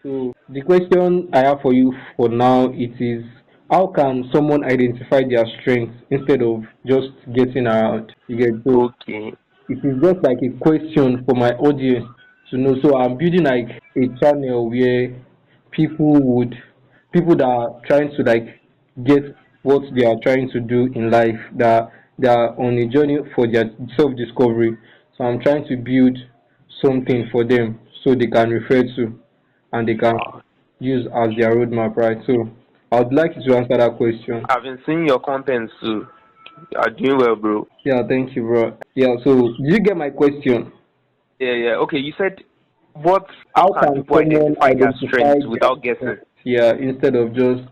So the question I have for you for now it is, how can someone identify their strengths instead of just getting around? You get, so Okay. it is just like a question for my audience to know. So I'm building like a channel where people would people that are trying to like get what they are trying to do in life, that they are on a journey for their self discovery. So I'm trying to build something for them so they can refer to and they can Wow. use as their roadmap, right? So I would like you to answer that question. I've been seeing your contents too. You are doing well, bro. Yeah, thank you, bro. Yeah, so did you get my question? Yeah, yeah. Okay, you said what? How How can can people someone identify their identify strengths their without guessing? strength? Yeah, instead of just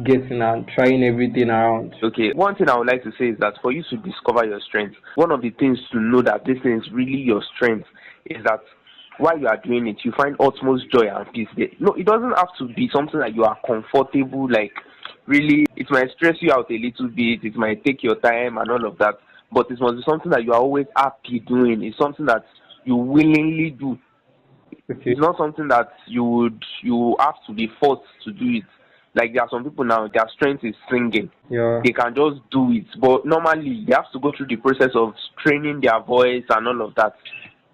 guessing and trying everything around. Okay, one thing I would like to say is that for you to discover your strength, one of the things to know that this thing is really your strength is that while you are doing it, you find utmost joy and peace there. No, it doesn't have to be something that you are comfortable, like really, it might stress you out a little bit, it might take your time and all of that, but it must be something that you are always happy doing. It's something that you willingly do. Okay. It's not something that you have to be forced to do it. Like there are some people now, their strength is singing. Yeah. They can just do it, but normally they have to go through the process of training their voice and all of that.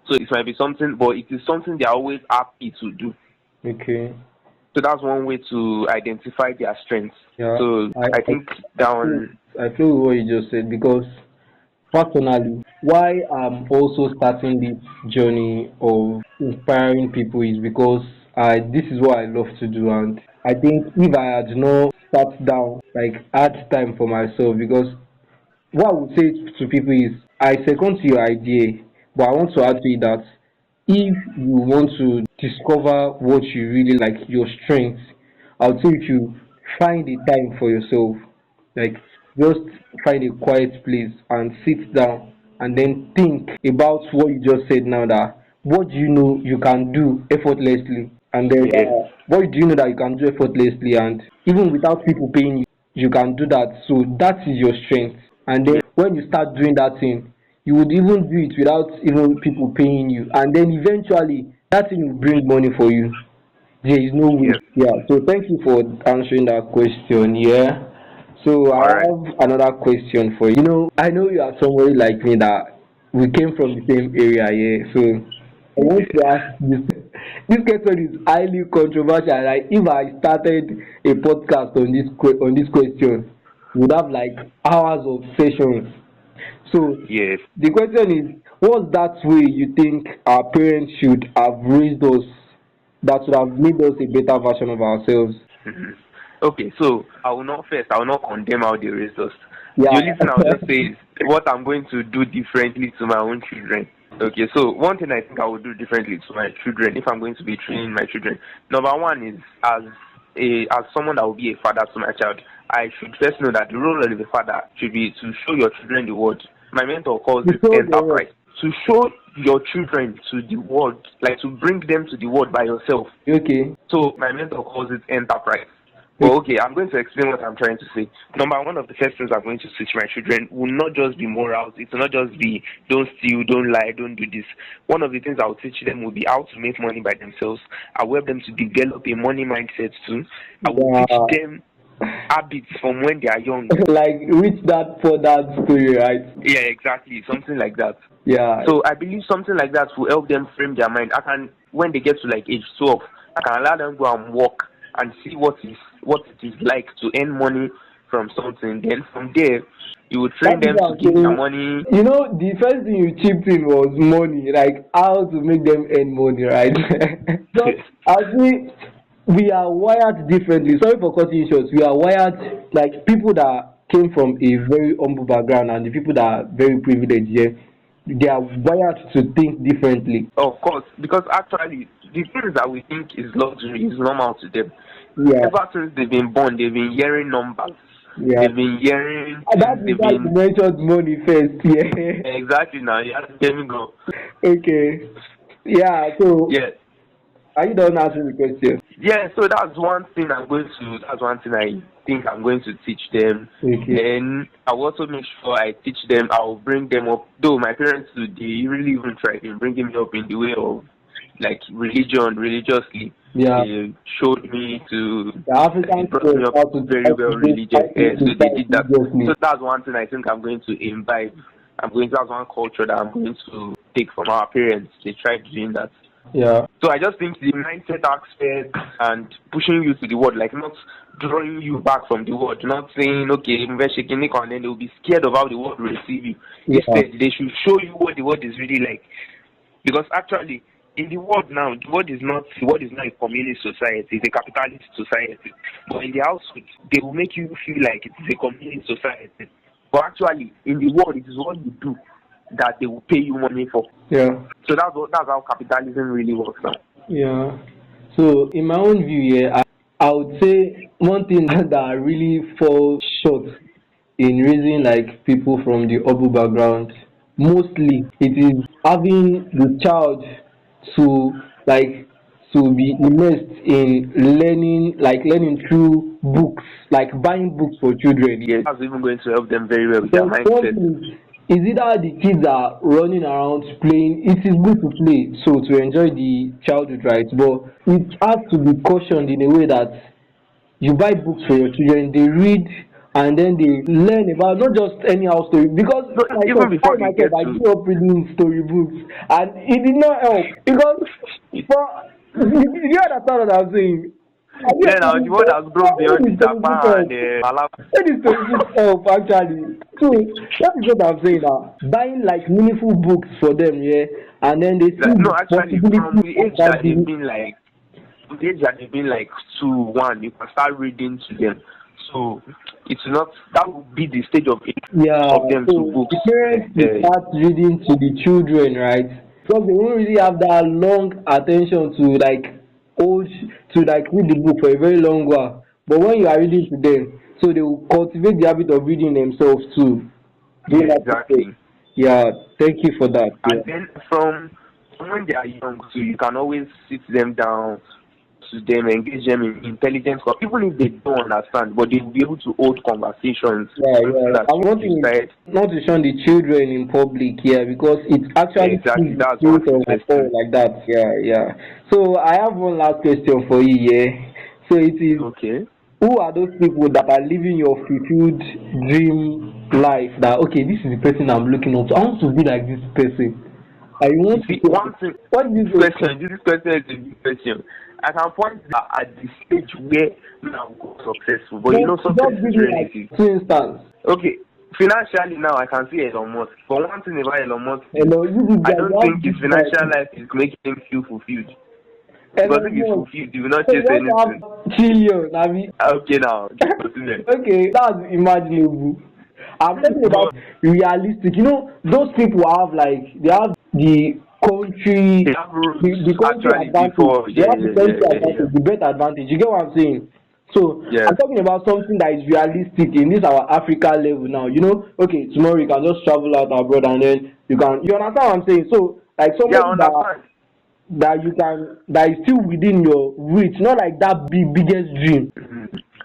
So it might be something, but it is something they are always happy to do. Okay. So that's one way to identify their strengths. Yeah. So I I I, think I that feel one. I feel what you just said because personally, why I'm also starting this journey of inspiring people is because I this is what I love to do, and I think if I had not sat down like had time for myself, because what I would say to people is I second to your idea, but I want to add to it that if you want to discover what you really like, your strengths, I would say if you find a time for yourself, like just find a quiet place and sit down and then think about what you just said now, that what do you know you can do effortlessly, and then Yeah. what do you know that you can do effortlessly and even without people paying you, you can do that. So that is your strength. And then Yeah. when you start doing that thing, you would even do it without even people paying you, and then eventually that thing will bring money for you. There is no Yeah. way. Yeah, so thank you for answering that question. Yeah, so I All right. have another question for you. I know you are somebody like me that we came from the same area. Yeah, so I want to ask this. This question is highly controversial. Like if I started a podcast on this question, we would have like hours of sessions. So Yes. the question is, what's that way you think our parents should have raised us that would have made us a better version of ourselves? Mhm. Okay, so I will not condemn how they raised us. The Yeah. only thing I'll just say is what I'm going to do differently to my own children. Okay, so one thing I think I will do differently to my children if I'm going to be training my children. Number one is as someone that will be a father to my child, I should first know that the role of a father should be to show your children the world. My mentor calls You it told your what? enterprise. To show your children to the world, like to bring them to the world by yourself. Okay. So my mentor calls it enterprise. But Okay. okay, I'm going to explain what I'm trying to say. Number one of the first things I'm going to teach my children will not just be morals. It will not just be don't steal, don't lie, don't do this. One of the things I'll teach them will be how to make money by themselves. I will help them to develop a money mindset too. I will teach Yeah. them habits from when they are young. Like which that for that story, right? Yeah, exactly. Something like that. Yeah. So I believe something like that will help them frame their mind. I can, when they get to like age 12, I can allow them go and work and see what it is like to earn money from something. Then from there, you will That train is them what to I'm keep their saying. money. The first thing you chipped in was money, like how to make them earn money, right? So I think we are wired differently. Sorry for cutting you short. We are wired like people that came from a very humble background and the people that are very privileged here. They are wired to think differently. Of course, because actually the things that we think is luxury is normal to them. Yeah, Ever since they've been born, they've been hearing numbers. yeah. They've been hearing And that things. is They've why you been mentioned money first. Yeah. exactly now. You have to let me go. Okay. Yeah. So Yeah. are you done answering the question? Yeah, so that's one thing I think I'm going to teach them. Okay. Then I'll also make sure I teach them, I'll bring them up. Though my parents, they really even try in bringing me up in the way of like religiously. Yeah. They showed me to The African brought me how up to very well religious. So they did that. religiously. So that's one thing I think I'm going to imbibe. That's one culture that I'm going to take from our parents. They tried doing that. Yeah. So I just think the mindset aspect and pushing you to the word, like not drawing you back from the word, not saying, okay, invest shaking it, and then they'll be scared of how the word will receive you. Yeah. Instead, they should show you what the word is really like. Because actually, in the world now, the world is not a communist society, it's a capitalist society. But in the household, they will make you feel like it is a communist society. But actually, in the world, it is what you do that they will pay you money for. Yeah. So that's how capitalism really works now. Yeah. So in my own view, yeah, I would say one thing that really falls short in raising like people from the Obu background, mostly it is having the child to like to be immersed in learning through books, like buying books for children. Yes, that's even going to help them very well with their Because one mindset. thing is either the kids are running around playing. It is good to play, so to enjoy the childhood, right? But it has to be cautioned in a way that you buy books for your children, they read, and then they learn about not just anyhow story. Because No, even before they get I to grew up reading storybooks, and it did not help because for you understand what I'm saying. yeah, now the world has grown beyond the Japan and Malawi. That is storybook help actually. So that is what I'm saying now. Buying like meaningful books for them, yeah, and then they see Like, no, the actually, from the possibility of age that that they've being. been like, from the age that they've been like 2, 1, you can start reading to them. So it's not that would be the stage of Yeah, of them to so books. the parents will start reading to the children, right? Because they won't really have that long attention to like hold to like read the book for a very long while. But when you are reading to them, so they will cultivate the habit of reading themselves too. Doing that process. Exactly. Yeah, thank you for that. And Yeah. then from when they are young, so you can always sit them down to them, engage them in intelligence, or even if they don't understand, but they will be able to hold conversations. Yeah, yeah. That I want you to said. not to shun the children in public here because it Yeah, actually exactly. keeps the That's one spirit of thing. all like that. Yeah, yeah. So I have one last question for you. Yeah. So it is, Okay. who are those people that are living your fulfilled dream life? That okay, this is the person I'm looking up to. I want to be like this person. I You want to see, say, one thing. what do you This say? question is a big question. I can point at the stage where now I'm successful, but you know, success Just is give me like relative. 2 instances. Okay, financially now I can see Elon Musk. But one thing about Elon Musk, Hello, you I guys don't have think his this financial life is making him feel fulfilled. Because if he's Hello, fulfilled, he will not so chase you have anything. trillion. I mean, Okay, now continue. okay, that's imaginable. I'm talking about But realistic. You know, those people have like they have the country, they have rules the country actually advantage. before. They Yeah, have the yeah, yeah, country yeah, advantage, the better advantage. You get what I'm saying? So yeah. I'm talking about something that is realistic in this our Africa level now. You know, okay, tomorrow you can just travel out abroad and then you understand what I'm saying? So like Yeah, I somebody understand. that is still within your reach, not like that biggest dream.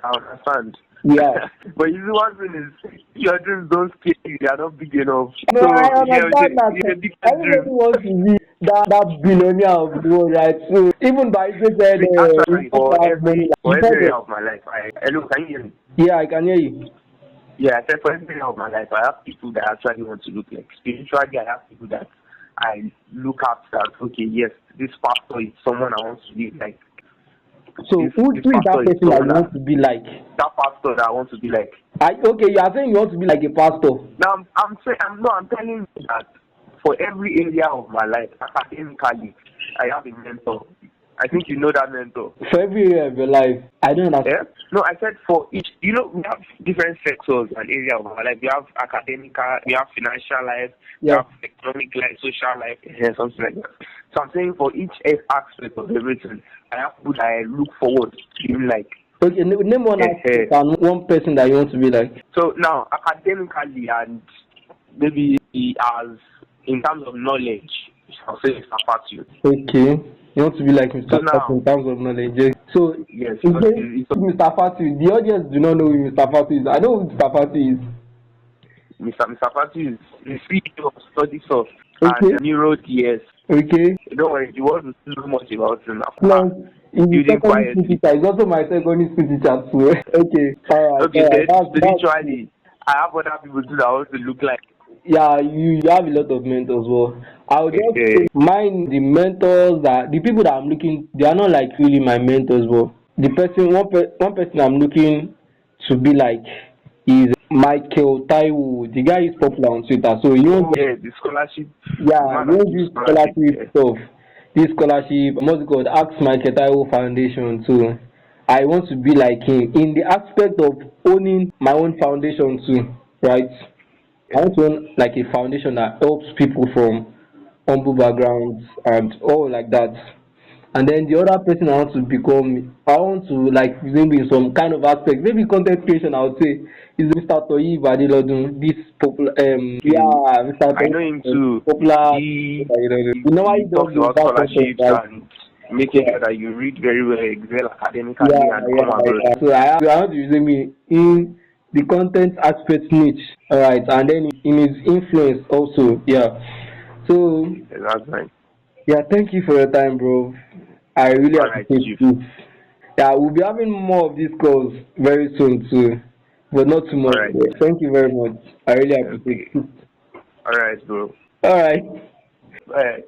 I understand. Yeah. But you see, one thing is, your dreams don't scale you. They are not big enough. No, So, I yeah, understand that. it's a big Everybody dream. wants to be that billionaire of the world, right? So even by Gates said See, he actually, wants to have money. He for said every area of my life, hello, can you hear me? yeah, I can hear you. Yeah, I said for every area of my life, I have people that actually want to look like. Spiritually, I have people that I look at that, okay, yes, this pastor is someone I want to be like. So This who is that pastor is person that someone you want to be like? that pastor that I want to be like. Okay, you are saying you want to be like a pastor. Now I'm telling you that for every area of my life, academically, I have a mentor. I think you know that mentor. For every area of your life. I don't understand. Yeah? No, I said for each. You know, we have different sectors and area of our life. We have academical, we have financial life, we Yeah. have economic life, social life, something like that. So I'm saying for each aspect of everything, I have people that I look forward to being like. Okay, name one aspect and one person that you want to be like. So now, academically and maybe as in terms of knowledge, I'll say Mr. Fatu. Okay. You want to be like Mr. So Fatu in terms of knowledge. Yes. So yes, in case Mr. Fatu, the audience do not know who Mr. Fatu is. I know who Mr. Fatu is. Mr. Fatu is the CEO of Study Soft Okay. and NeuroDS. Okay. Don't worry, you want to know much about it now. Plus, he's the Building secondary school quietly. teacher. He's also my secondary school teacher too. Okay. All right. Okay, then That's spiritually, I have other people too that want to look like. yeah. You have a lot of mentors. Well, I'll just say Okay. mine. The mentors that the people that I'm looking, they are not like really my mentors. But the person, one person I'm looking to be like is Michael Taiwo. The guy is popular on Twitter, so you know. Oh, yeah, the scholarship, the Yeah, man you that know gives this scholarship. scholarship Yeah. stuff. This scholarship, what's it called? Ask Michael Taiwo Foundation too. I want to be like him in the aspect of owning my own foundation too, right? I Yeah. want to own like a foundation that helps people from humble backgrounds and all like that. And then the other person I want to become, I want to like maybe in some kind of aspect, maybe content creation. I would say is Mr. Toyi Badilodun. This popular, Okay. yeah, Mr. I know him Toyi, too. popular. He He normally he does talks the about that content, scholarships right? and making Yeah, sure that you read very well, excel academically, yeah, and come yeah, abroad. yeah. So I want to use me in the content aspect niche, all right, and then in his influence also, yeah. So Yeah, that's right. yeah, thank you for your time, bro. I really All right, appreciate Chief. this. Yeah, we'll be having more of these calls very soon too, but not too All much. right. Thank you very much. I really appreciate Okay. it. All right, bro. All right. All right.